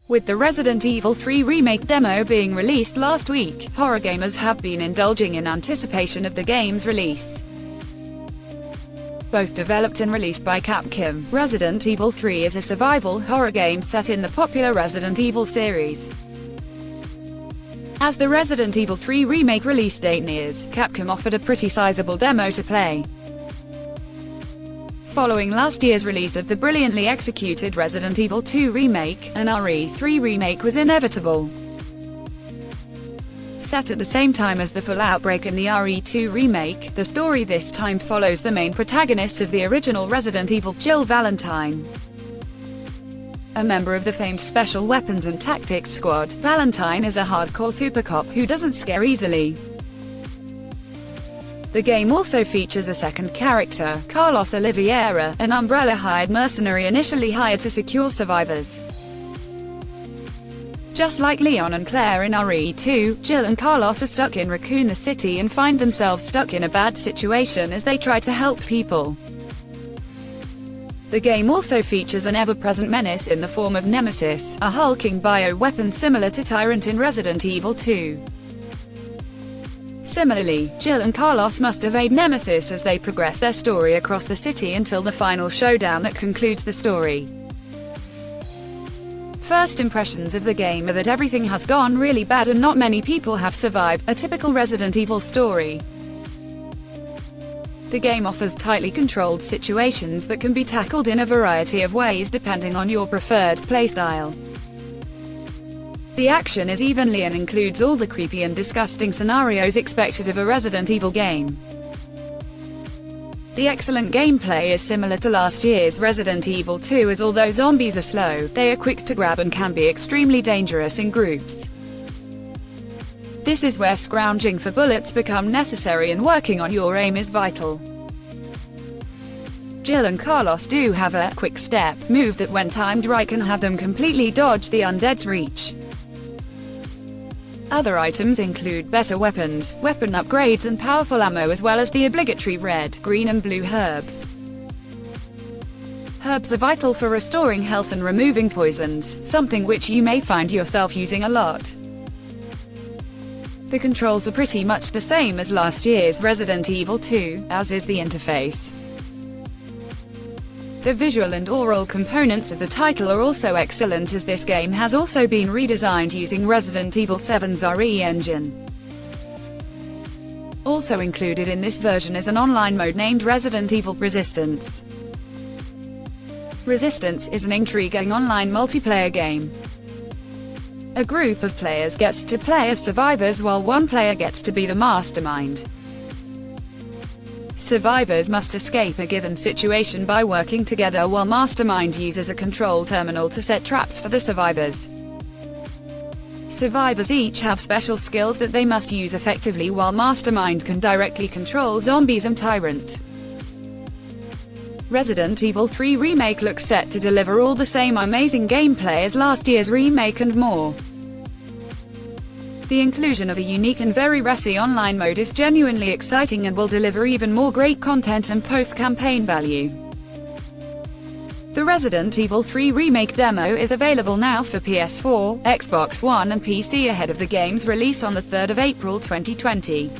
With the Resident Evil 3 Remake Demo being released last week, horror gamers have been indulging in anticipation of the game's release. Both developed and released by Capcom, Resident Evil 3 is a survival horror game set in the popular Resident Evil series. As the Resident Evil 3 Remake release date nears, Capcom offered a pretty sizable demo to play. Following last year's release of the brilliantly executed Resident Evil 2 Remake, an RE3 remake was inevitable. Set at the same time as the full outbreak in the RE2 remake, the story this time follows the main protagonist of the original Resident Evil, Jill Valentine. A member of the famed Special Weapons and Tactics Squad, Valentine is a hardcore super cop who doesn't scare easily. The game also features a second character, Carlos Oliveira, an Umbrella hired mercenary initially hired to secure survivors. Just like Leon and Claire in RE2, Jill and Carlos are stuck in Raccoon City and find themselves stuck in a bad situation as they try to help people. The game also features an ever-present menace in the form of Nemesis, a hulking bioweapon similar to Tyrant in Resident Evil 2. Similarly, Jill and Carlos must evade Nemesis as they progress their story across the city until the final showdown that concludes the story. First impressions of the game are that everything has gone really bad and not many people have survived, a typical Resident Evil story. The game offers tightly controlled situations that can be tackled in a variety of ways depending on your preferred playstyle. The action is evenly and includes all the creepy and disgusting scenarios expected of a Resident Evil game. The excellent gameplay is similar to last year's Resident Evil 2 as although zombies are slow, they are quick to grab and can be extremely dangerous in groups. This is where scrounging for bullets become necessary and working on your aim is vital. Jill and Carlos do have a quick step move that when timed right can have them completely dodge the undead's reach. Other items include better weapons, weapon upgrades and powerful ammo as well as the obligatory red, green and blue herbs. Herbs are vital for restoring health and removing poisons, something which you may find yourself using a lot. The controls are pretty much the same as last year's Resident Evil 2, as is the interface. The visual and aural components of the title are also excellent as this game has also been redesigned using Resident Evil 7's RE engine. Also included in this version is an online mode named Resident Evil Resistance. Resistance is an intriguing online multiplayer game. A group of players gets to play as survivors while one player gets to be the mastermind. Survivors must escape a given situation by working together while Mastermind uses a control terminal to set traps for the survivors. Survivors each have special skills that they must use effectively while Mastermind can directly control zombies and Tyrant. Resident Evil 3 Remake looks set to deliver all the same amazing gameplay as last year's remake and more. The inclusion of a unique and very racy online mode is genuinely exciting and will deliver even more great content and post-campaign value. The Resident Evil 3 Remake demo is available now for PS4, Xbox One and PC ahead of the game's release on the 3rd of April 2020.